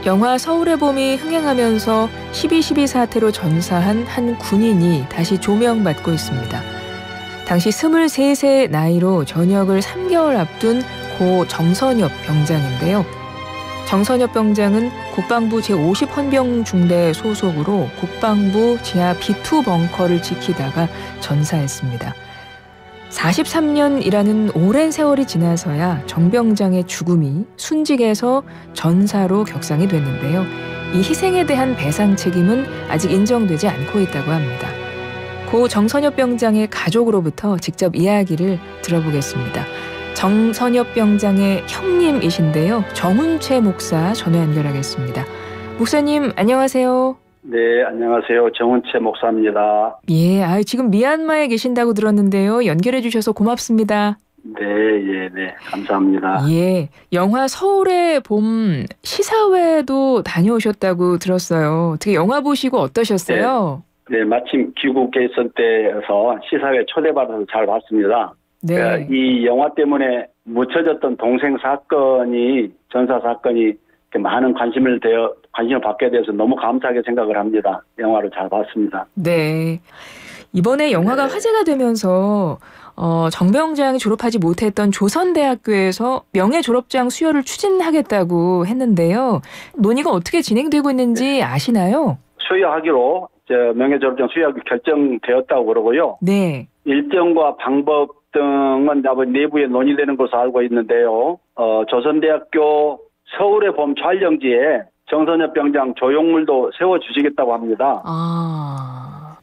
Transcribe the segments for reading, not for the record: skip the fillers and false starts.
영화 서울의 봄이 흥행하면서 12.12 사태로 전사한 한 군인이 다시 조명받고 있습니다. 당시 23세 나이로 전역을 3개월 앞둔 고 정선엽 병장인데요. 정선엽 병장은 국방부 제50헌병 중대 소속으로 국방부 지하 B2 벙커를 지키다가 전사했습니다. 43년이라는 오랜 세월이 지나서야 정 병장의 죽음이 순직에서 전사로 격상이 됐는데요. 이 희생에 대한 배상 책임은 아직 인정되지 않고 있다고 합니다. 고 정선엽 병장의 가족으로부터 직접 이야기를 들어보겠습니다. 정선엽 병장의 형님이신데요. 정운채 목사 전화 연결하겠습니다. 목사님 안녕하세요. 네, 안녕하세요. 정운채 목사입니다. 예, 지금 미얀마에 계신다고 들었는데요. 연결해 주셔서 고맙습니다. 네, 감사합니다. 예, 영화 서울의 봄 시사회도 다녀오셨다고 들었어요. 어떻게 영화 보시고 어떠셨어요? 네, 마침 귀국 개선 때여서 시사회 초대받아서 잘 봤습니다. 네. 이 영화 때문에 묻혀졌던 동생 사건이, 전사 사건이 많은 관심을 받게 돼서 너무 감사하게 생각을 합니다. 영화를 잘 봤습니다. 네. 이번에 영화가 화제가 되면서 정 병장이 졸업하지 못했던 조선대학교에서 명예졸업장 수여를 추진하겠다고 했는데요. 논의가 어떻게 진행되고 있는지 아시나요? 수여하기로 명예졸업장 수여하기 결정되었다고 그러고요. 네. 일정과 방법 등은 내부에 논의되는 것으로 알고 있는데요. 조선대학교 서울의 봄 촬영지에 정선엽 병장 조형물도 세워주시겠다고 합니다.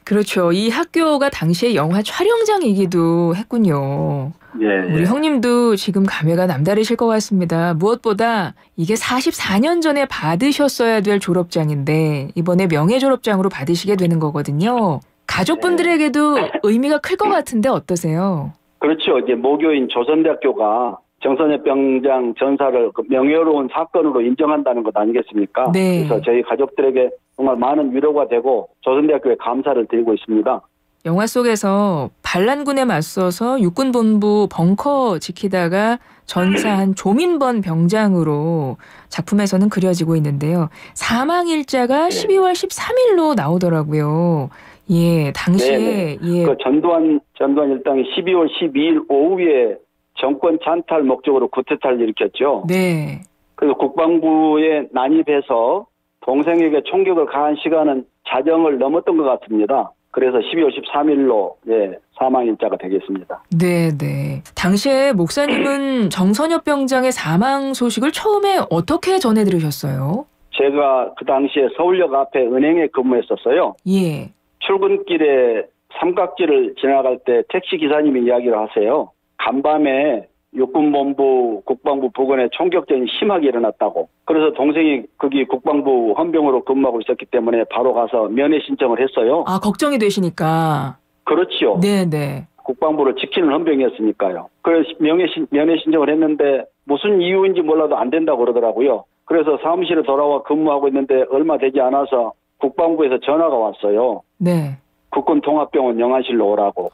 그렇죠. 이 학교가 당시에 영화 촬영장이기도 했군요. 예, 우리 형님도 지금 감회가 남다르실 것 같습니다. 무엇보다 이게 44년 전에 받으셨어야 될 졸업장인데 이번에 명예졸업장으로 받으시게 되는 거거든요. 가족분들에게도 의미가 클 것 같은데 어떠세요? 그렇죠. 이제 모교인 조선대학교가 정선엽 병장 전사를 명예로운 사건으로 인정한다는 것 아니겠습니까? 네. 그래서 저희 가족들에게 정말 많은 위로가 되고 조선대학교에 감사를 드리고 있습니다. 영화 속에서 반란군에 맞서서 육군본부 벙커 지키다가 전사한 조민번 병장으로 작품에서는 그려지고 있는데요. 사망일자가 12월 13일로 나오더라고요. 예, 당시에 그 전두환 일당이 12월 12일 오후에 정권 찬탈 목적으로 쿠데타를 일으켰죠. 네. 그래서 국방부에 난입해서 동생에게 총격을 가한 시간은 자정을 넘었던 것 같습니다. 그래서 12월 13일로 사망일자가 되겠습니다. 네. 당시에 목사님은 정선엽 병장의 사망 소식을 처음에 어떻게 전해 들으셨어요? 제가 그 당시에 서울역 앞에 은행에 근무했었어요. 예. 출근길에 삼각지를 지나갈 때 택시 기사님이 이야기를 하세요. 간밤에 육군본부 국방부 부근에 총격전이 심하게 일어났다고. 그래서 동생이 거기 국방부 헌병으로 근무하고 있었기 때문에 바로 가서 면회 신청을 했어요. 걱정이 되시니까. 그렇죠. 네네. 국방부를 지키는 헌병이었으니까요. 그래서 면회 신청을 했는데 무슨 이유인지 몰라도 안 된다고 그러더라고요. 그래서 사무실에 돌아와 근무하고 있는데 얼마 되지 않아서 국방부에서 전화가 왔어요. 네. 국군통합병원 영안실로 오라고.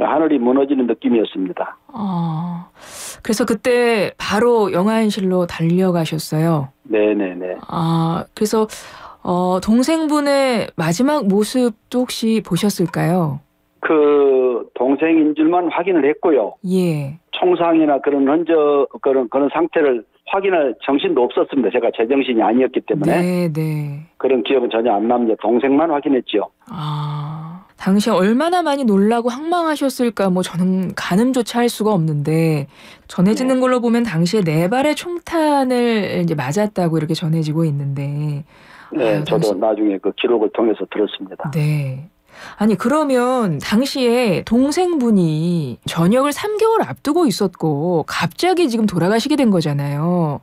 하늘이 무너지는 느낌이었습니다. 그래서 그때 바로 영안실로 달려가셨어요. 네네네. 그래서 동생분의 마지막 모습도 혹시 보셨을까요? 그 동생인 줄만 확인을 했고요. 예. 총상이나 그런 흔적 그런 상태를 확인할 정신도 없었습니다. 제가 제정신이 아니었기 때문에. 네. 그런 기억은 전혀 안 납니다. 동생만 확인했죠. 당시에 얼마나 많이 놀라고 황망하셨을까 저는 가늠조차 할 수가 없는데 전해지는 걸로 보면 당시에 4발의 총탄을 이제 맞았다고 이렇게 전해지고 있는데. 네, 저도 나중에 그 기록을 통해서 들었습니다. 네. 아니 그러면 당시에 동생분이 전역을 3개월 앞두고 있었고 갑자기 지금 돌아가시게 된 거잖아요.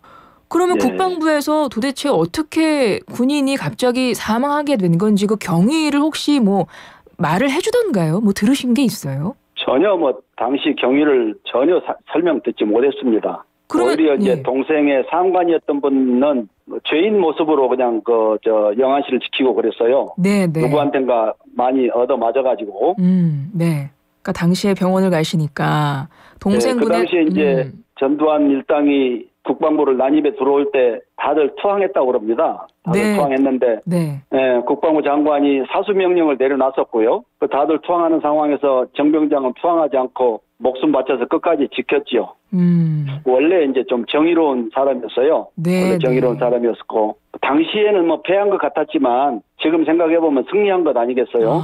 그러면 국방부에서 도대체 어떻게 군인이 갑자기 사망하게 된 건지 그 경위를 혹시 말을 해주던가요? 들으신 게 있어요? 전혀 당시 경위를 전혀 설명 듣지 못했습니다. 오히려 이제 동생의 상관이었던 분은 죄인 모습으로 그냥 영안실을 지키고 그랬어요. 네. 누구한텐가 많이 얻어 맞아가지고. 네. 그러니까 당시에 병원을 가시니까 동생분의 그 당시에 이제 전두환 일당이 국방부를 난입에 들어올 때 다들 투항했다고 그럽니다. 다들 네. 투항했는데 네. 예, 국방부 장관이 사수명령을 내려놨었고요. 그 다들 투항하는 상황에서 정병장은 투항하지 않고 목숨 바쳐서 끝까지 지켰지요. 원래 이제 좀 정의로운 사람이었어요. 네, 원래 정의로운 네. 사람이었고 당시에는 뭐 패한 것 같았지만 지금 생각해보면 승리한 것 아니겠어요?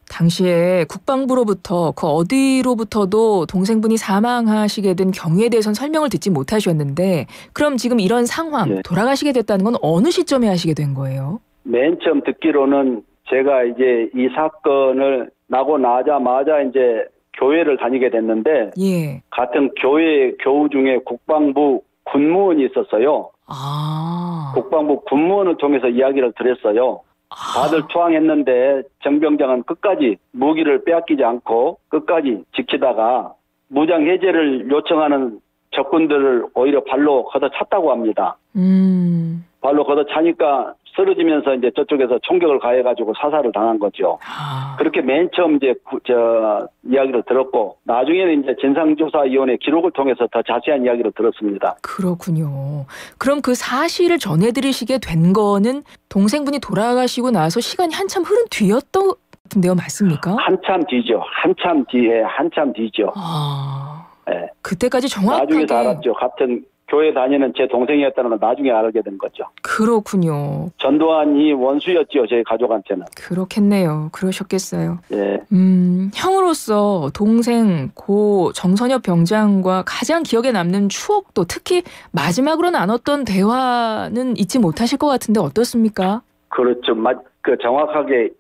당시에 국방부로부터 그 어디로부터도 동생분이 사망하시게 된 경위에 대해서는 설명을 듣지 못하셨는데 그럼 지금 이런 상황, 네. 돌아가시게 됐다는 건 어느 시점에 하시게 된 거예요? 맨 처음 듣기로는 제가 이제 이 사건을 나고 나자마자 이제 교회를 다니게 됐는데 예. 같은 교회 교우 중에 국방부 군무원이 있었어요. 국방부 군무원을 통해서 이야기를 들었어요. 다들 투항했는데 정병장은 끝까지 무기를 빼앗기지 않고 끝까지 지키다가 무장 해제를 요청하는 적군들을 오히려 발로 걷어찼다고 합니다. 발로 걷어차니까 쓰러지면서 이제 저쪽에서 총격을 가해가지고 사살을 당한 거죠. 그렇게 맨 처음 이제 이야기를 들었고 나중에는 이제 진상조사위원회 기록을 통해서 더 자세한 이야기를 들었습니다. 그렇군요. 그럼 그 사실을 전해드리시게 된 거는 동생분이 돌아가시고 나서 시간이 한참 흐른 뒤였던 같은데요, 맞습니까? 한참 뒤죠. 한참 뒤죠. 네. 그때까지 정확하게. 나중에 다 알았죠. 같은 교회 다니는 제 동생이었다는 걸 나중에 알게 된 거죠. 그렇군요. 전두환이 원수였죠. 저희 가족한테는. 그렇겠네요. 그러셨겠어요. 예. 형으로서 동생 고 정선엽 병장과 가장 기억에 남는 추억도 특히 마지막으로 나눴던 대화는 잊지 못하실 것 같은데 어떻습니까? 그렇죠. 정확하게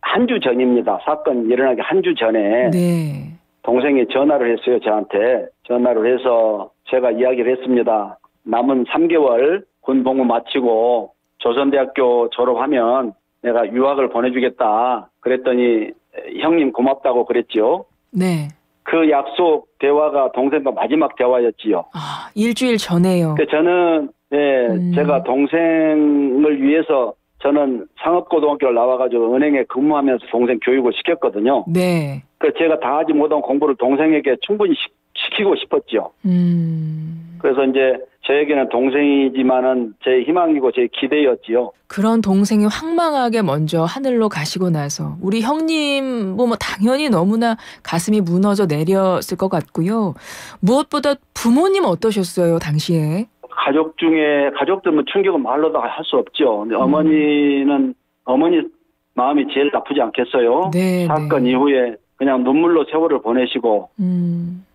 한 주 전입니다. 사건 일어나기 한 주 전에 네. 동생이 전화를 했어요. 저한테. 전화를 해서 제가 이야기를 했습니다. 남은 3개월 군 복무 마치고 조선대학교 졸업하면 내가 유학을 보내주겠다. 그랬더니 형님 고맙다고 그랬죠. 네. 그 약속 대화가 동생과 마지막 대화였지요. 일주일 전에요. 저는 제가 동생을 위해서 저는 상업고등학교를 나와가지고 은행에 근무하면서 동생 교육을 시켰거든요. 네. 제가 다 하지 못한 공부를 동생에게 충분히 시키고 싶었죠. 그래서 이제 저에게는 동생이지만은 제 희망이고 제 기대였지요. 그런 동생이 황망하게 먼저 하늘로 가시고 나서 우리 형님 뭐 당연히 너무나 가슴이 무너져 내렸을 것 같고요. 무엇보다 부모님 어떠셨어요, 당시에? 가족들은 충격은 말로도 할 수 없죠. 근데 어머니 마음이 제일 나쁘지 않겠어요? 네, 사건 네. 이후에 그냥 눈물로 세월을 보내시고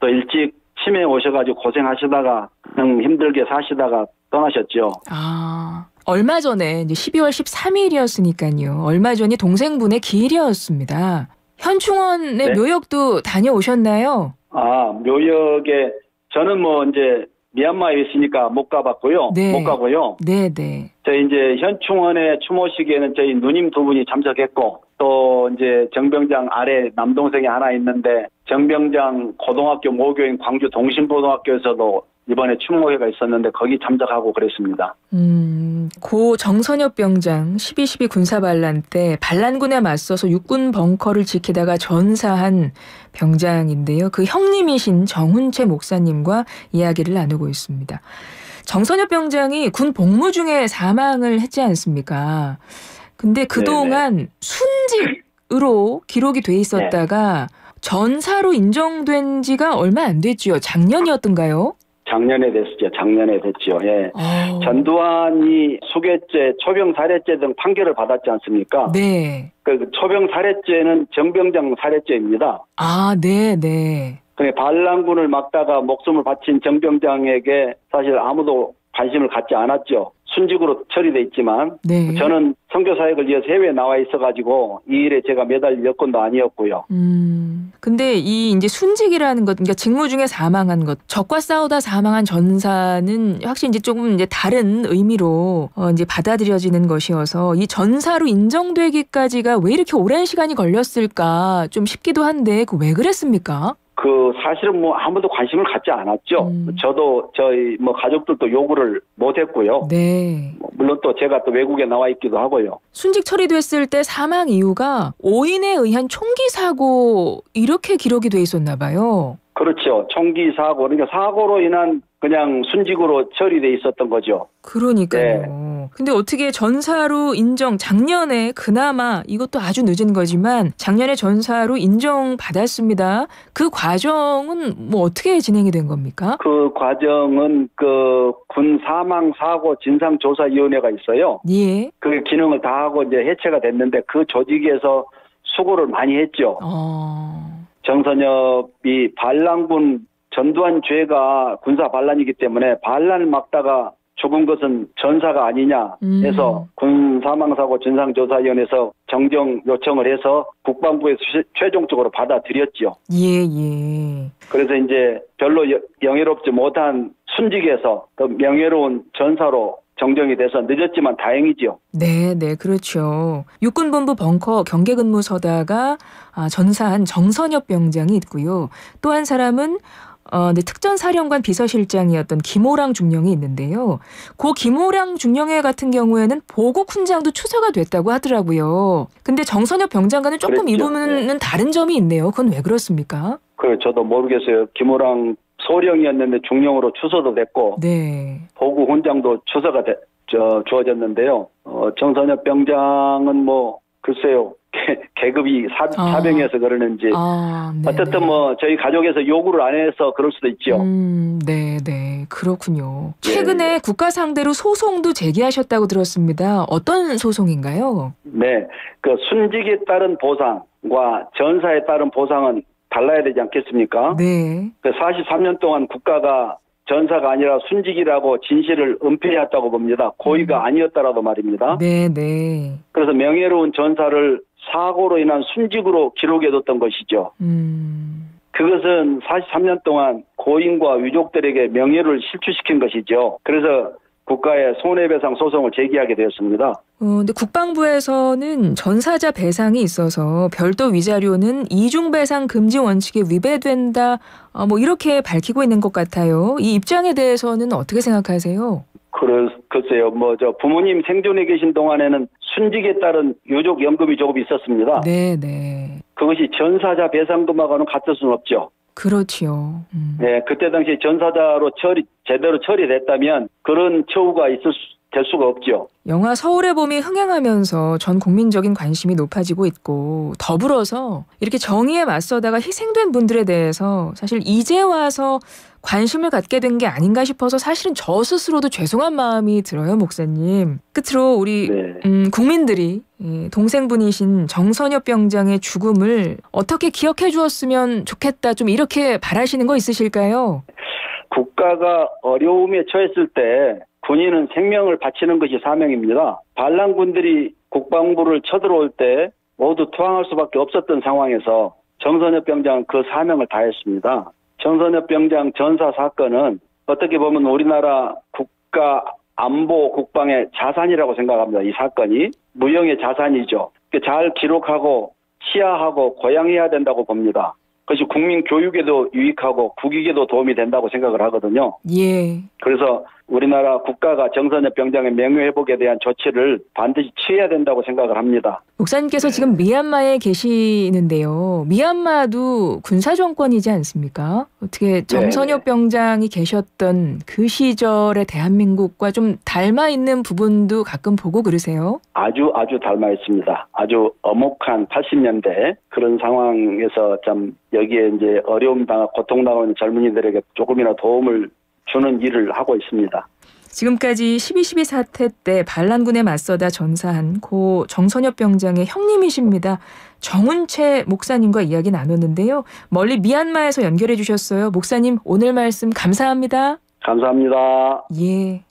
또 일찍 치매에 오셔가지고 고생하시다가 그냥 힘들게 사시다가 떠나셨죠. 얼마 전에 이제 12월 13일이었으니까요. 얼마 전이 동생분의 기일이었습니다. 현충원의 네. 묘역도 다녀오셨나요? 묘역에 저는 뭐 이제 미얀마에 있으니까 못 가봤고요. 네. 못 가고요. 네네. 저희 이제 현충원의 추모식에는 저희 누님 두 분이 참석했고 또 이제 정병장 아래 남동생이 하나 있는데 정병장 고등학교 모교인 광주 동신고등학교에서도 이번에 추모회가 있었는데 거기 참석하고 그랬습니다. 고 정선엽 병장 12.12 군사반란 때 반란군에 맞서서 육군 벙커를 지키다가 전사한 병장인데요. 그 형님이신 정훈채 목사님과 이야기를 나누고 있습니다. 정선엽 병장이 군 복무 중에 사망을 했지 않습니까? 근데 그동안 순직으로 기록이 돼 있었다가 전사로 인정된 지가 얼마 안 됐죠. 작년이었던가요? 작년에 됐죠. 예. 전두환이 수괴죄, 초병 살해죄 등 판결을 받았지 않습니까? 네. 그 초병 살해죄는 정병장 살해죄입니다. 네. 반란군을 막다가 목숨을 바친 정병장에게 사실 아무도 관심을 갖지 않았죠. 순직으로 처리돼 있지만 네. 저는 선교사역을 위해서 해외에 나와 있어가지고 이 일에 제가 매달릴 여건도 아니었고요. 근데 이 이제 순직이라는 것, 그러니까 직무 중에 사망한 것, 적과 싸우다 사망한 전사는 확실히 이제 조금 이제 다른 의미로 이제 받아들여지는 것이어서 이 전사로 인정되기까지가 왜 이렇게 오랜 시간이 걸렸을까 좀 싶기도 한데 그 왜 그랬습니까? 사실은 뭐 아무도 관심을 갖지 않았죠. 저도 저희 뭐 가족들도 요구를 못했고요. 네. 물론 또 제가 또 외국에 나와 있기도 하고요. 순직 처리됐을 때 사망 이유가 오인에 의한 총기 사고 이렇게 기록이 돼 있었나 봐요. 그렇죠. 총기 사고, 그러니까 사고로 인한 그냥 순직으로 처리돼 있었던 거죠. 그러니까요. 근데 어떻게 전사로 인정, 작년에 그나마 이것도 아주 늦은 거지만 작년에 전사로 인정받았습니다. 그 과정은 뭐 어떻게 진행이 된 겁니까? 그 과정은 그 군 사망 사고 진상 조사 위원회가 있어요. 예. 그 기능을 다 하고 이제 해체가 됐는데 그 조직에서 수고를 많이 했죠. 정선엽이 반란군 전두환 죄가 군사 반란이기 때문에 반란을 막다가 죽은 것은 전사가 아니냐 해서 군 사망사고 진상조사위원회에서 정정 요청을 해서 국방부에서 최종적으로 받아들였죠. 예. 그래서 이제 별로 영예롭지 못한 순직에서 더 명예로운 전사로 정정이 돼서 늦었지만 다행이죠. 네, 그렇죠. 육군본부 벙커 경계근무 서다가 전사한 정선엽 병장이 있고요. 또 한 사람은 특전사령관 비서실장이었던 김호랑 중령이 있는데요. 고 김호랑 중령회 같은 경우에는 보국 훈장도 추서가 됐다고 하더라고요. 근데 정선엽 병장과는 조금 이 부분은 다른 점이 있네요. 그건 왜 그렇습니까? 저도 모르겠어요. 김호랑 소령이었는데 중령으로 추서도 됐고 보국 훈장도 추서가 주어졌는데요. 정선엽 병장은 뭐 글쎄요. 계급이 사병이어서 그러는지 어쨌든 뭐 저희 가족에서 요구를 안 해서 그럴 수도 있죠. 네. 그렇군요. 최근에 국가 상대로 소송도 제기하셨다고 들었습니다. 어떤 소송인가요? 네. 그 순직에 따른 보상과 전사에 따른 보상은 달라야 되지 않겠습니까? 네. 그 43년 동안 국가가 전사가 아니라 순직이라고 진실을 은폐했다고 봅니다. 고의가 아니었다라도 말입니다. 네. 그래서 명예로운 전사를 사고로 인한 순직으로 기록해뒀던 것이죠. 그것은 43년 동안 고인과 유족들에게 명예를 실추시킨 것이죠. 그래서 국가에 손해배상 소송을 제기하게 되었습니다. 근데 국방부에서는 전사자 배상이 있어서 별도 위자료는 이중배상 금지 원칙에 위배된다. 뭐 이렇게 밝히고 있는 것 같아요. 이 입장에 대해서는 어떻게 생각하세요? 글쎄요. 부모님 생존해 계신 동안에는 순직에 따른 유족연금이 조금 있었습니다. 네. 그것이 전사자 배상금하고는 같을 수는 없죠. 그렇지요. 네, 그때 당시 전사자로 제대로 처리됐다면 그런 처우가 될 수가 없죠. 영화 서울의 봄이 흥행하면서 전 국민적인 관심이 높아지고 있고 더불어서 이렇게 정의에 맞서다가 희생된 분들에 대해서 사실 이제 와서 관심을 갖게 된 게 아닌가 싶어서 사실은 저 스스로도 죄송한 마음이 들어요, 목사님. 끝으로 우리 국민들이 동생분이신 정선엽 병장의 죽음을 어떻게 기억해 주었으면 좋겠다, 좀 이렇게 바라시는 거 있으실까요? 국가가 어려움에 처했을 때 군인은 생명을 바치는 것이 사명입니다. 반란군들이 국방부를 쳐들어올 때 모두 투항할 수밖에 없었던 상황에서 정선엽 병장은 그 사명을 다했습니다. 정선엽 병장 전사 사건은 어떻게 보면 우리나라 국가 안보 국방의 자산이라고 생각합니다. 이 사건이 무형의 자산이죠. 잘 기록하고 시야하고 고양해야 된다고 봅니다. 그것이 국민 교육에도 유익하고 국익에도 도움이 된다고 생각을 하거든요. 그래서 우리나라 국가가 정선엽 병장의 명예회복에 대한 조치를 반드시 취해야 된다고 생각을 합니다. 목사님께서 지금 미얀마에 계시는데요. 미얀마도 군사정권이지 않습니까? 어떻게 정선엽 병장이 계셨던 그 시절의 대한민국과 좀 닮아있는 부분도 가끔 보고 그러세요? 아주 닮아있습니다. 아주 엄혹한 80년대 그런 상황에서 참 여기에 이제 어려움 당하고 고통당하는 젊은이들에게 조금이나 도움을 주는 일을 하고 있습니다. 지금까지 12.12 사태 때 반란군에 맞서다 전사한 고 정선엽 병장의 형님이십니다. 정운채 목사님과 이야기 나눴는데요. 멀리 미얀마에서 연결해 주셨어요. 목사님, 오늘 말씀 감사합니다. 감사합니다. 예.